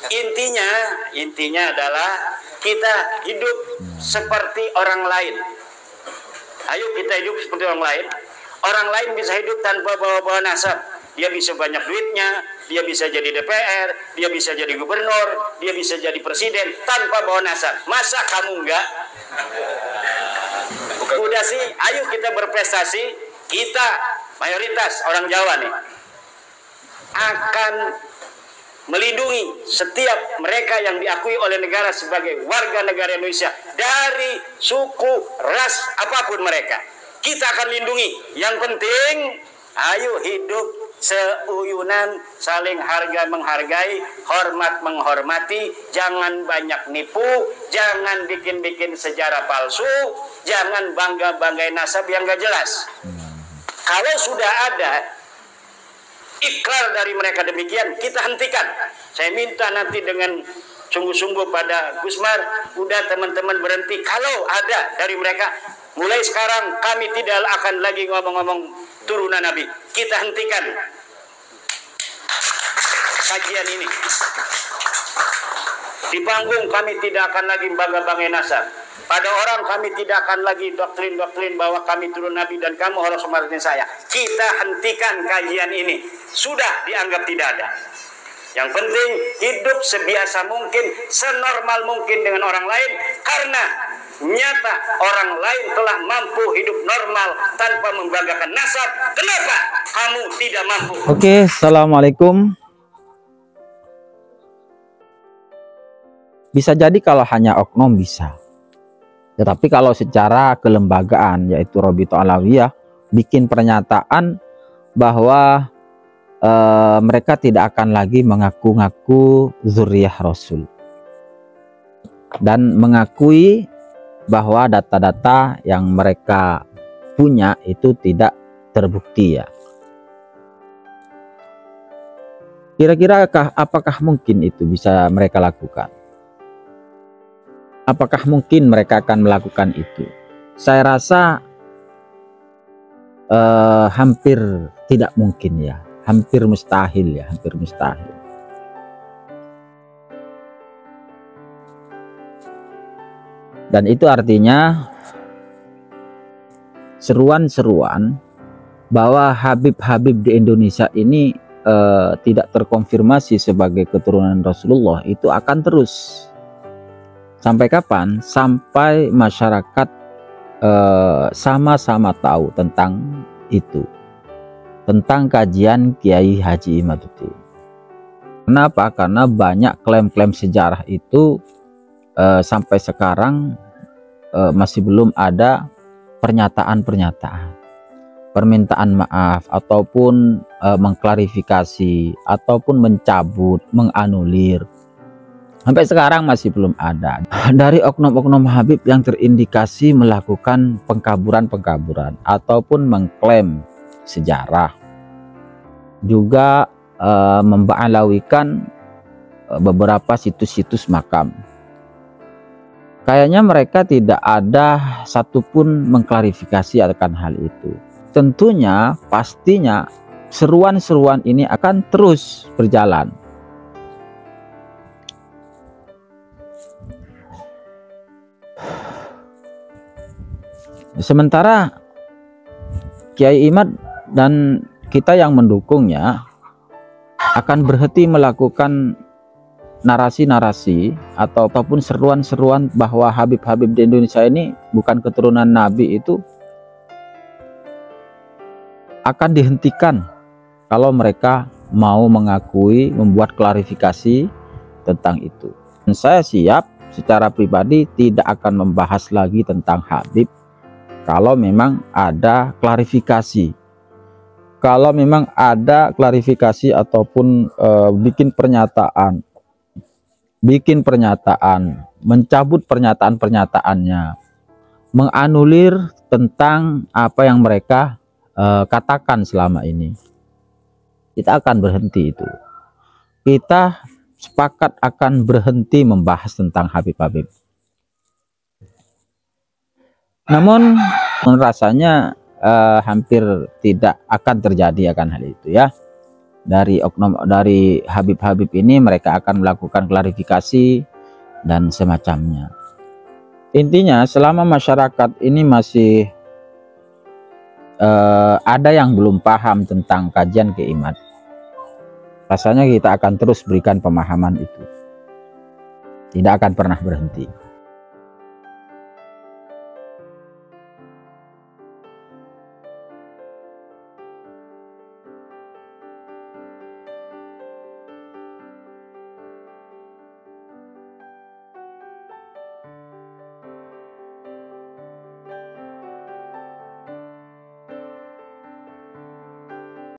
Intinya adalah kita hidup seperti orang lain. Ayo kita hidup seperti orang lain. Orang lain bisa hidup tanpa bawa-bawa nasab. Dia bisa banyak duitnya, dia bisa jadi DPR, dia bisa jadi gubernur, dia bisa jadi presiden tanpa bawa nasab. Masa kamu enggak? Udah sih, ayo kita berprestasi. Kita mayoritas orang Jawa nih akan melindungi setiap mereka yang diakui oleh negara sebagai warga negara Indonesia dari suku, ras, apapun mereka. Kita akan lindungi. Yang penting, ayo hidup seuyunan, saling harga menghargai, hormat menghormati, jangan banyak nipu, jangan bikin-bikin sejarah palsu, jangan bangga-banggain nasab yang gak jelas. Kalau sudah ada ikrar dari mereka demikian, kita hentikan. Saya minta nanti dengan sungguh-sungguh pada Gusmar, udah teman-teman berhenti. Kalau ada dari mereka, mulai sekarang kami tidak akan lagi ngomong-ngomong turunan Nabi. Kita hentikan kajian ini. Di panggung kami tidak akan lagi bangga-banggain nasab. Pada orang kami tidak akan lagi doktrin-doktrin bahwa kami turun Nabi dan kamu harus hormatin saya. Kita hentikan kajian ini. Sudah dianggap tidak ada. Yang penting hidup sebiasa mungkin, senormal mungkin dengan orang lain, karena nyata orang lain telah mampu hidup normal tanpa membanggakan nasab. Kenapa kamu tidak mampu? Oke, assalamualaikum. Bisa jadi kalau hanya oknum bisa. Tetapi kalau secara kelembagaan, yaitu Robito Alawiyah bikin pernyataan bahwa mereka tidak akan lagi mengaku-ngaku zuriyah Rasul dan mengakui bahwa data-data yang mereka punya itu tidak terbukti ya. Kira-kira apakah mungkin itu bisa mereka lakukan? Apakah mungkin mereka akan melakukan itu? Saya rasa hampir tidak mungkin ya. Hampir mustahil ya, hampir mustahil. Dan itu artinya seruan-seruan bahwa Habib-Habib di Indonesia ini tidak terkonfirmasi sebagai keturunan Rasulullah itu akan terus. Sampai kapan? Sampai masyarakat sama-sama tahu tentang itu, tentang kajian Kiai Haji Imaduddin. Kenapa? Karena banyak klaim-klaim sejarah itu sampai sekarang masih belum ada pernyataan-pernyataan, permintaan maaf ataupun mengklarifikasi ataupun mencabut, menganulir. Sampai sekarang masih belum ada dari oknum-oknum Habib yang terindikasi melakukan pengkaburan-pengkaburan ataupun mengklaim sejarah, juga memba'alawikan beberapa situs-situs makam. Kayaknya mereka tidak ada satupun mengklarifikasi akan hal itu. Tentunya, pastinya seruan-seruan ini akan terus berjalan. Sementara Kiai Imad dan kita yang mendukungnya akan berhenti melakukan narasi-narasi ataupun seruan-seruan bahwa Habib-Habib di Indonesia ini bukan keturunan Nabi, itu akan dihentikan kalau mereka mau mengakui, membuat klarifikasi tentang itu. Dan saya siap secara pribadi tidak akan membahas lagi tentang Habib kalau memang ada klarifikasi. Kalau memang ada klarifikasi ataupun bikin pernyataan, mencabut pernyataan-pernyataannya, menganulir tentang apa yang mereka katakan selama ini, kita akan berhenti itu. Kita sepakat akan berhenti membahas tentang Habib-Habib. Namun rasanya hampir tidak akan terjadi akan hal itu ya. dari oknum, dari Habib-Habib ini, mereka akan melakukan klarifikasi dan semacamnya. Intinya selama masyarakat ini masih ada yang belum paham tentang kajian keiman, rasanya kita akan terus berikan pemahaman itu, tidak akan pernah berhenti.